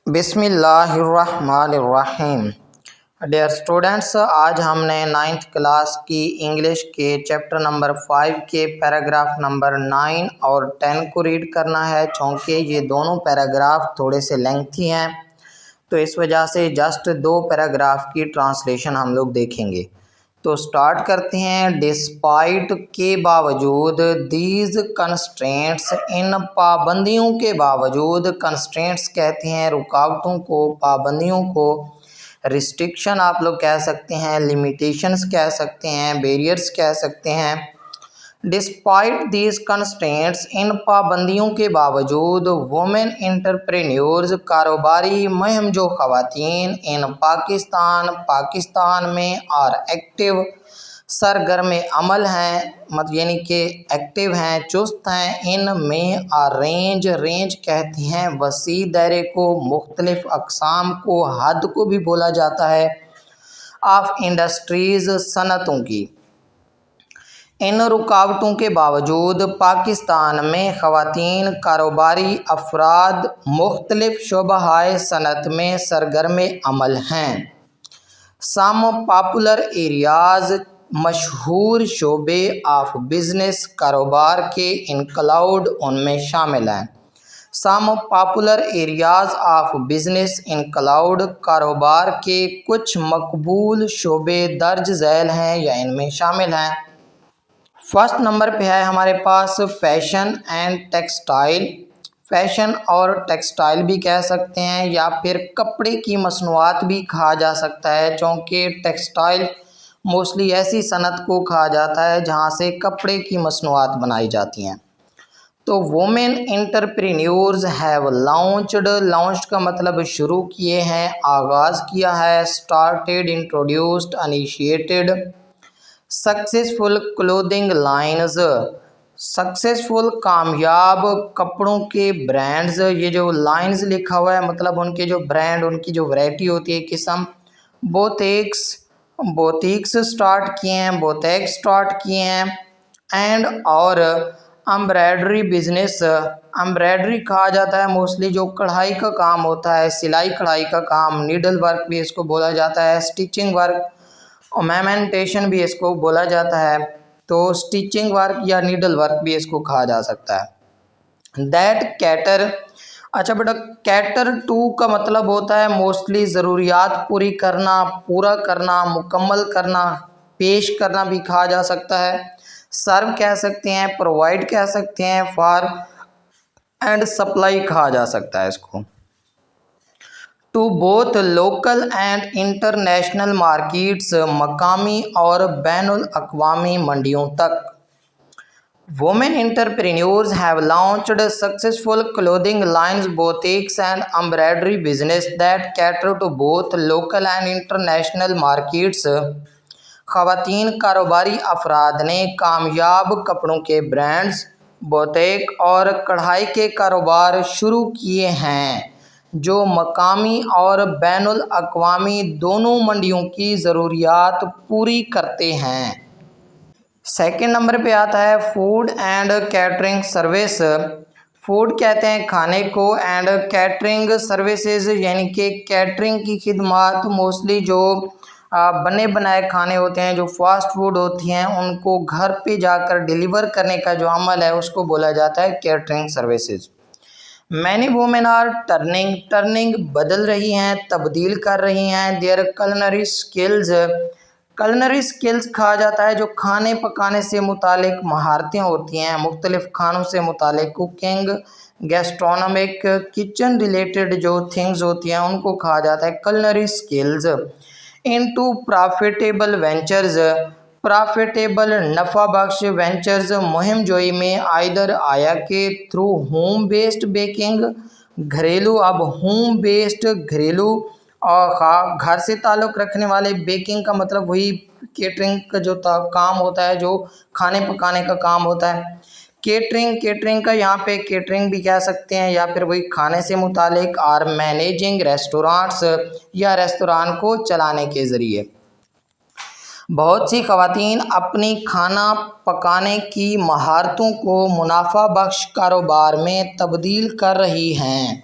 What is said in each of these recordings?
بسم اللہ الرحمن الرحیم۔ ڈیئر اسٹوڈنٹس، آج ہم نے 9th کلاس کی انگلش کے چیپٹر نمبر 5 کے پیراگراف نمبر 9 اور 10 کو ریڈ کرنا ہے، چونکہ یہ دونوں پیراگراف تھوڑے سے لینتھی ہیں تو اس وجہ سے جسٹ 2 پیراگراف کی ٹرانسلیشن ہم لوگ دیکھیں گے۔ تو سٹارٹ کرتے ہیں۔ ڈسپائٹ کے باوجود، دیز کنسٹرینٹس، ان پابندیوں کے باوجود، کنسٹرینٹس کہتے ہیں رکاوٹوں کو، پابندیوں کو، ریسٹرکشن آپ لوگ کہہ سکتے ہیں، لیمیٹیشنز کہہ سکتے ہیں، بیریئرز کہہ سکتے ہیں۔ ڈسپائٹ دیز کنسٹرینٹس، ان پابندیوں کے باوجود، وومن انٹرپرینیورز، کاروباری مہم جو خواتین، ان پاکستان میں اور ایکٹیو، سرگرم عمل ہیں، یعنی کہ ایکٹیو ہیں، چست ہیں، ان میں اور رینج کہتے ہیں وسیع دائرے کو، مختلف اقسام کو، حد کو بھی بولا جاتا ہے، آف انڈسٹریز، صنعتوں کی۔ ان رکاوٹوں کے باوجود پاکستان میں خواتین، کاروباری افراد مختلف شعبۂ صنعت میں سرگرم عمل ہیں۔ سم پاپولر ایریاز، مشہور شعبے آف بزنس، کاروبار کے، انکلاؤڈ، ان میں شامل ہیں۔ سم پاپولر ایریاز آف بزنس انکلاؤڈ، کاروبار کے کچھ مقبول شعبے درج ذیل ہیں یا ان میں شامل ہیں۔ فرسٹ نمبر پہ ہے ہمارے پاس فیشن اینڈ ٹیکسٹائل۔ فیشن اور ٹیکسٹائل بھی کہہ سکتے ہیں یا پھر کپڑے کی مصنوعات بھی کہا جا سکتا ہے، چونکہ ٹیکسٹائل موسٹلی ایسی صنعت کو کہا جاتا ہے جہاں سے کپڑے کی مصنوعات بنائی جاتی ہیں۔ تو وومن انٹرپرینیورز ہیو لانچڈ کا مطلب شروع کیے ہیں، آغاز کیا ہے، started, introduced, initiated. Successful clothing lines, successful, کامیاب کپڑوں کے برانڈز، یہ جو لائنز لکھا ہوا ہے مطلب ان کے جو برانڈ، ان کی جو ورائٹی ہوتی ہے، قسم۔ بوتیکس سٹارٹ کیے ہیں، بوتیک سٹارٹ کیے ہیں۔ اینڈ اور امبرائڈری بزنس، امبرائڈری کہا جاتا ہے موسٹلی جو کڑھائی کا کام ہوتا ہے، سلائی کڑھائی کا کام، نیڈل ورک بھی اس کو بولا جاتا ہے، سٹیچنگ ورک، اومینٹیشن بھی اس کو بولا جاتا ہے، تو سٹیچنگ ورک یا نیڈل ورک بھی اس کو کہا جا سکتا ہے۔ دیٹ کیٹر، اچھا بیٹا، کیٹر ٹو کا مطلب ہوتا ہے موسٹلی ضروریات پوری کرنا، پورا کرنا، مکمل کرنا، پیش کرنا بھی کہا جا سکتا ہے۔ سرو کہہ سکتے ہیں، پرووائڈ کہہ سکتے ہیں، فار اینڈ سپلائی کہا جا سکتا ہے اس کو۔ To both local and international markets, مقامی اور بین الاقوامی منڈیوں تک۔ Women entrepreneurs have launched successful clothing lines, boutiques and embroidery business that cater to both local and international markets. خواتین کاروباری افراد نے کامیاب کپڑوں کے برانڈز، بوتیک اور کڑھائی کے کاروبار شروع کیے ہیں جو مقامی اور بین الاقوامی دونوں منڈیوں کی ضروریات پوری کرتے ہیں۔ سیکنڈ نمبر پہ آتا ہے food and catering service. Food کہتے ہیں کھانے کو، اینڈ کیٹرنگ سروسز یعنی کہ کیٹرنگ کی خدمات، موسٹلی جو بنے بنائے کھانے ہوتے ہیں، جو فاسٹ فوڈ ہوتی ہیں، ان کو گھر پہ جا کر ڈیلیور کرنے کا جو عمل ہے اس کو بولا جاتا ہے catering services. Many women are turning بدل رہی ہیں، تبدیل کر رہی ہیں، their culinary skills, culinary skills کہا جاتا ہے جو کھانے پکانے سے متعلق مہارتیں ہوتی ہیں، مختلف کھانوں سے متعلق، کوکنگ، گیسٹرونومک، کچن ریلیٹڈ جو تھنگز ہوتی ہیں ان کو کہا جاتا ہے کلنری سکلز۔ انٹو پرافیٹیبل وینچرز، پرافیٹیبل، نفع بخش، وینچرز، مہم جوئی میں، آئدر آیا کہ تھرو ہوم بیسڈ بیکنگ، گھریلو، اب ہوم بیسڈ گھریلو اور گھر سے تعلق رکھنے والے، بیکنگ کا مطلب وہی کیٹرنگ کا جو کام ہوتا ہے، جو کھانے پکانے کا کام ہوتا ہے۔ کیٹرنگ کا یہاں پہ کیٹرنگ بھی کہہ سکتے ہیں یا پھر وہی کھانے سے متعلق، اور مینیجنگ ریسٹورانٹس یا ریستوران کو چلانے کے ذریعے۔ بہت سی خواتین اپنی کھانا پکانے کی مہارتوں کو منافع بخش کاروبار میں تبدیل کر رہی ہیں۔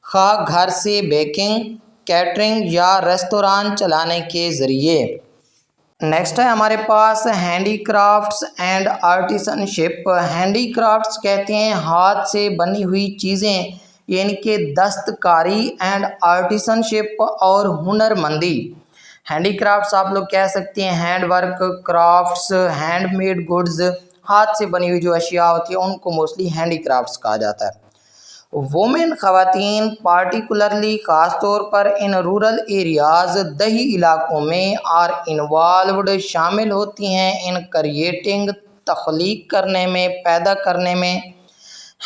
خواہ گھر سے بیکنگ، کیٹرنگ یا ریستوران چلانے کے ذریعے۔ نیکسٹ ہے ہمارے پاس handicrafts and artisanship. Handicrafts کہتے ہیں ہاتھ سے بنی ہوئی چیزیں، یعنی کہ دستکاری، اینڈ آرٹیسن شپ اور ہنر مندی۔ ہینڈی کرافٹس آپ لوگ کہہ سکتے ہیں hand work, crafts, hand made goods, ہاتھ سے بنی ہوئی جو اشیاء ہوتی ہیں ان کو موسٹلی ہینڈی کرافٹس کہا جاتا ہے۔ وومن، خواتین، پارٹیکولرلی خاص طور پر ان رورل ایریاز، دیہی علاقوں میں، آر انوالوڈ شامل ہوتی ہیں ان کریٹنگ، تخلیق کرنے میں، پیدا کرنے میں،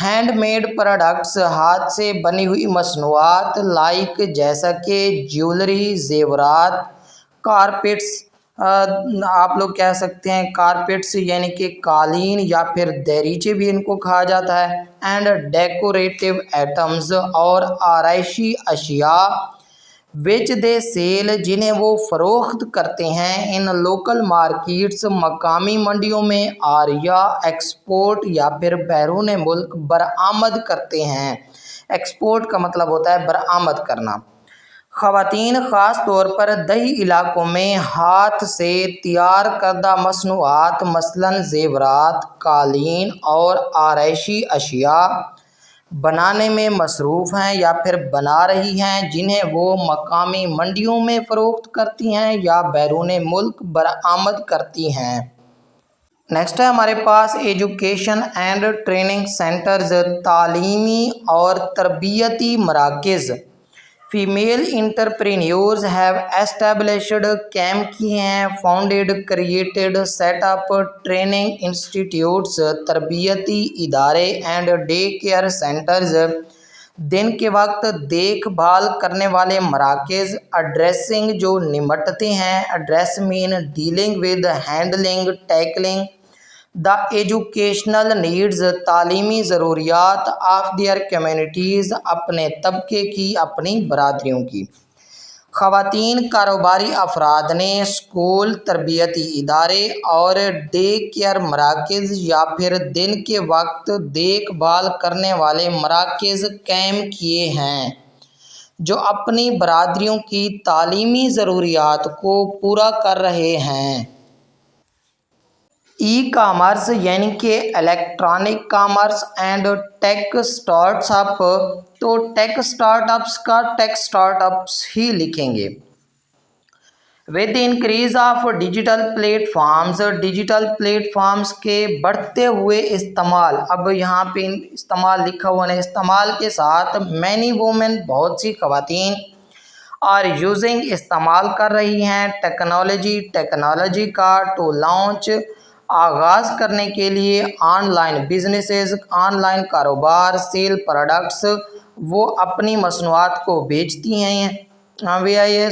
ہینڈ میڈ پروڈکٹس، ہاتھ سے بنی ہوئی مصنوعات، لائک جیسا کہ جیولری، زیورات، کارپیٹس، آپ لوگ کہہ سکتے ہیں کارپیٹس یعنی کہ قالین یا پھر دریچے بھی ان کو کہا جاتا ہے، اینڈ ڈیکوریٹو آئٹمز، اور آرائشی اشیاء، وچ دے سیل، جنہیں وہ فروخت کرتے ہیں، ان لوکل مارکیٹس، مقامی منڈیوں میں، اور یا ایکسپورٹ یا پھر بیرون ملک برآمد کرتے ہیں۔ ایکسپورٹ کا مطلب ہوتا ہے برآمد کرنا۔ خواتین خاص طور پر دیہی علاقوں میں ہاتھ سے تیار کردہ مصنوعات مثلاً زیورات، قالین اور آرائشی اشیاء بنانے میں مصروف ہیں یا پھر بنا رہی ہیں، جنہیں وہ مقامی منڈیوں میں فروخت کرتی ہیں یا بیرون ملک برآمد کرتی ہیں۔ نیکسٹ ہے ہمارے پاس ایجوکیشن اینڈ ٹریننگ سینٹرز، تعلیمی اور تربیتی مراکز۔ فیمیل انٹرپرینیورز ہیو ایسٹیبلشڈ، قائم کیے ہیں، founded, created, set up training institutes, تربیتی ادارے، اینڈ ڈے کیئر سینٹرز، دن کے وقت دیکھ بھال کرنے والے مراکز، ایڈریسنگ جو نمٹتے ہیں، ایڈریس مین dealing with, handling, tackling the educational needs, تعلیمی ضروریات آف دیئر کمیونٹیز، اپنے طبقے کی، اپنی برادریوں کی۔ خواتین کاروباری افراد نے اسکول، تربیتی ادارے اور ڈے کیئر مراکز یا پھر دن کے وقت دیکھ بھال کرنے والے مراکز قائم کیے ہیں جو اپنی برادریوں کی تعلیمی ضروریات کو پورا کر رہے ہیں۔ ای کامرس یعنی کہ electronic commerce and take start up, تو ٹیک اسٹارٹ اپس کا ٹیک اسٹارٹ اپس ہی لکھیں گے۔ With increase of digital platforms, digital platforms کے بڑھتے ہوئے استعمال، اب یہاں پہ استعمال لکھا ہوا ہے، استعمال کے ساتھ مینی وومن، بہت سی خواتین، اور یوزنگ استعمال کر رہی ہیں، ٹیکنالوجی کا، ٹو لانچ آغاز کرنے کے لیے، on line businesses, on line کاروبار، سیل پروڈکٹس، وہ اپنی مصنوعات کو بیچتی ہیں،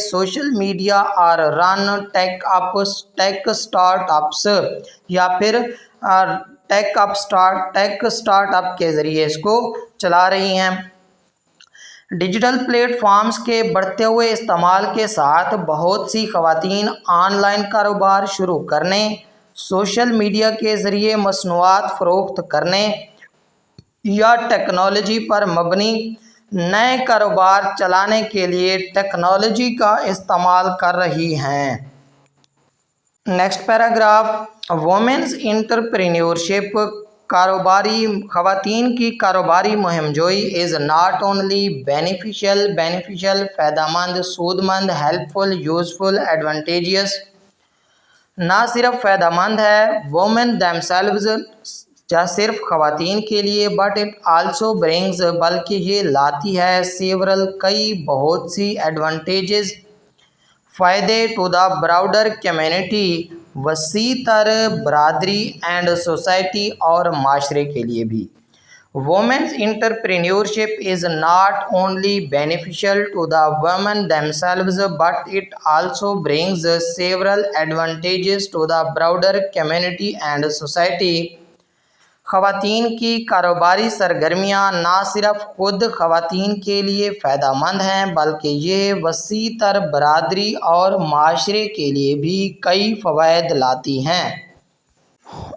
سوشل میڈیا، اور رن ٹیک اسٹارٹ اپس یا پھر ٹیک اسٹارٹ اپ کے ذریعے اس کو چلا رہی ہیں۔ ڈیجیٹل پلیٹ فارمز کے بڑھتے ہوئے استعمال کے ساتھ بہت سی خواتین آن لائن کاروبار شروع کرنے، سوشل میڈیا کے ذریعے مصنوعات فروخت کرنے، یا ٹیکنالوجی پر مبنی نئے کاروبار چلانے کے لیے ٹیکنالوجی کا استعمال کر رہی ہیں۔ نیکسٹ پیراگراف، وومنز انٹرپرینیورشپ، خواتین کی کاروباری مہم جوئی از ناٹ اونلی بینیفیشل، فائدہ مند، سود مند، ہیلپ فل، یوزفل، ایڈوانٹیجیس، نہ صرف فائدہ مند ہے، وومن دیم سیلوز، صرف خواتین کے لیے، بٹ اٹ آلسو برنگز، بلکہ یہ لاتی ہے، سیورل، کئی، بہت سی، ایڈوانٹیجز، فائدے، ٹو دا براڈر کمیونٹی، وسیع تر برادری، اینڈ سوسائٹی، اور معاشرے کے لیے بھی۔ Women's entrepreneurship is not only beneficial to the women themselves but it also brings several advantages to the broader community and society۔ خواتین کی کاروباری سرگرمیاں نہ صرف خود خواتین کے لیے فائدہ مند ہیں بلکہ یہ وسیع تر برادری اور معاشرے کے لیے بھی کئی فوائد لاتی ہیں۔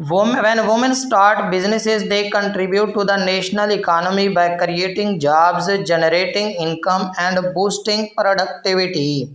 When women start businesses, they contribute to the national economy by creating jobs, generating income and boosting productivity.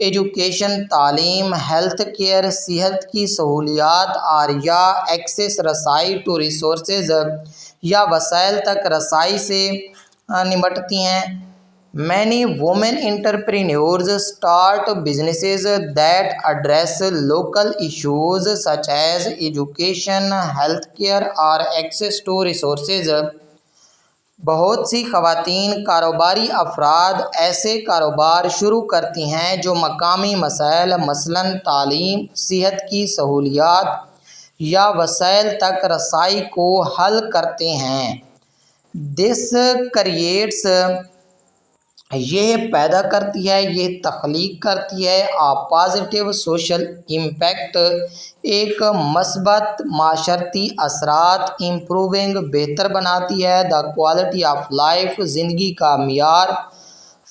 Education تعلیم، ہیلتھ کیئر صحت کی سہولیات اور یا ایکسیس رسائی ٹو ریسورسز یا وسائل تک رسائی سے نمٹتی ہیں۔ Many women entrepreneurs start businesses that address local issues such as education, healthcare اور access to resources۔ بہت سی خواتین کاروباری افراد ایسے کاروبار شروع کرتی ہیں جو مقامی مسائل مثلاً تعلیم، صحت کی سہولیات یا وسائل تک رسائی کو حل کرتے ہیں۔ This creates یہ پیدا کرتی ہے، یہ تخلیق کرتی ہے پازیٹیو سوشل امپیکٹ، ایک مثبت معاشرتی اثرات، امپروونگ بہتر بناتی ہے دا کوالٹی آف لائف زندگی کا معیار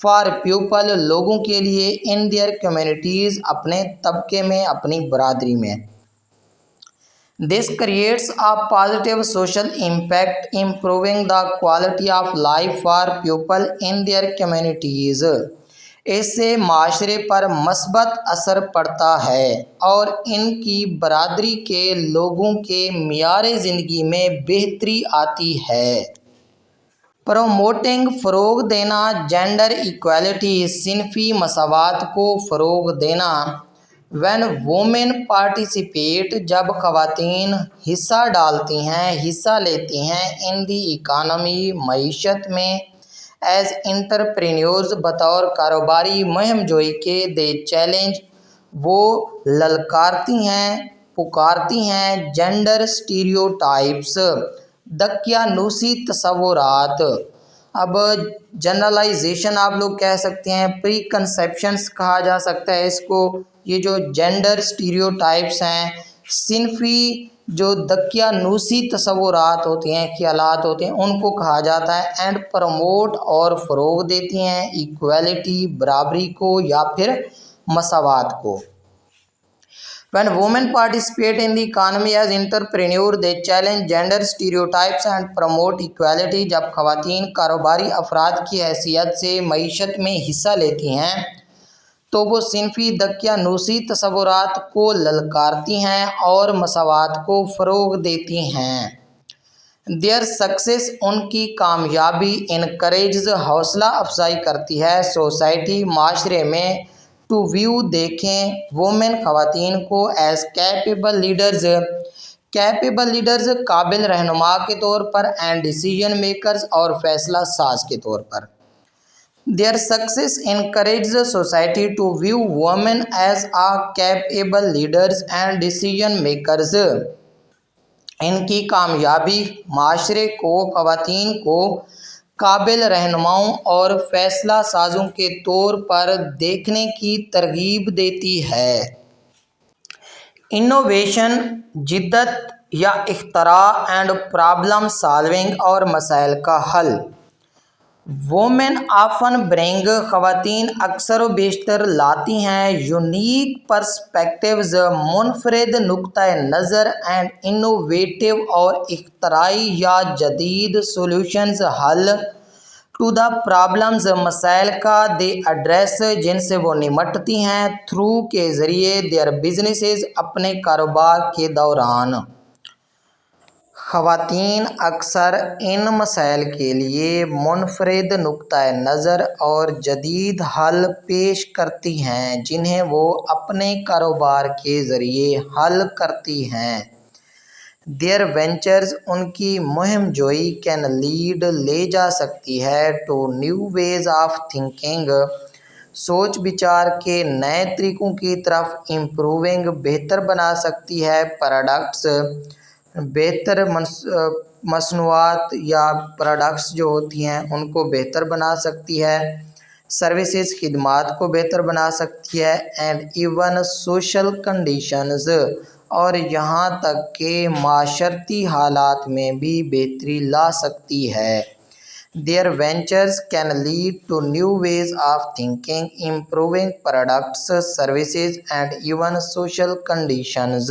فار پیپل لوگوں کے لیے ان دیئر کمیونٹیز اپنے طبقے میں، اپنی برادری میں۔ This creates a positive social impact, improving the quality of life for people in their communities۔ اس سے معاشرے پر مثبت اثر پڑتا ہے اور ان کی برادری کے لوگوں کے معیار زندگی میں بہتری آتی ہے۔ پروموٹنگ فروغ دینا، جینڈر ایکویلٹی صنفی مساوات کو فروغ دینا۔ When women participate جب خواتین حصہ ڈالتی ہیں، حصہ لیتی ہیں in the economy معیشت میں as entrepreneurs بطور کاروباری مہم جوئی کے they challenge وہ للکارتی ہیں، پکارتی ہیں جینڈر اسٹیریوٹائپس دقیانوسی تصورات۔ اب جنرلائزیشن آپ لوگ کہہ سکتے ہیں، پری کنسیپشنس کہا جا سکتا ہے اس کو۔ یہ جو جینڈر اسٹیریوٹائپس ہیں، صنفی جو دقیانوسی تصورات ہوتے ہیں، خیالات ہوتے ہیں، ان کو کہا جاتا ہے اینڈ پروموٹ اور فروغ دیتی ہیں ایکویلٹی برابری کو یا پھر مساوات کو۔ When women participate in the economy as entrepreneurs, they challenge gender stereotypes and promote equality جب خواتین کاروباری افراد کی حیثیت سے معیشت میں حصہ لیتی ہیں تو وہ صنفی دقیانوسی تصورات کو للکارتی ہیں اور مساوات کو فروغ دیتی ہیں۔ Their success ان کی کامیابی encourages حوصلہ افزائی کرتی ہے سوسائٹی معاشرے میں ٹو ویو دیکھیں وومن خواتین کو ایز کیپیبل لیڈرز قابل رہنما کے طور پر اینڈ ڈیسیژن میکرز اور فیصلہ ساز کے طور پر۔ Their success encourages society to view women as a capable leaders and decision makers۔ ان کی کامیابی معاشرے کو خواتین کو قابل رہنماؤں اور فیصلہ سازوں کے طور پر دیکھنے کی ترغیب دیتی ہے۔ انوویشن جدت یا اختراع اینڈ پرابلم سالونگ اور مسائل کا حل۔ وومن آفن برنگ خواتین اکثر و بیشتر لاتی ہیں یونیک پرسپیکٹیوز منفرد نقطۂ نظر اینڈ انوویٹیو اور اختراعی یا جدید سولوشنز حل ٹو دا پرابلمز مسائل کا دے ایڈریس جن سے وہ نمٹتی ہیں تھرو کے ذریعے دیئر بزنسز اپنے کاروبار کے دوران۔ خواتین اکثر ان مسائل کے لیے منفرد نقطۂ نظر اور جدید حل پیش کرتی ہیں جنہیں وہ اپنے کاروبار کے ذریعے حل کرتی ہیں۔ Their ventures ان کی مہم جوئی کین لیڈ لے جا سکتی ہے to new ways of thinking سوچ بچار کے نئے طریقوں کی طرف، امپروونگ بہتر بنا سکتی ہے پروڈکٹس بہتر مصنوعات یا پروڈکٹس جو ہوتی ہیں ان کو بہتر بنا سکتی ہے، سروسز خدمات کو بہتر بنا سکتی ہے اینڈ ایون سوشل کنڈیشنز اور یہاں تک کہ معاشرتی حالات میں بھی بہتری لا سکتی ہے۔ Their ventures can lead to new ways of thinking, improving products, services and even social conditions۔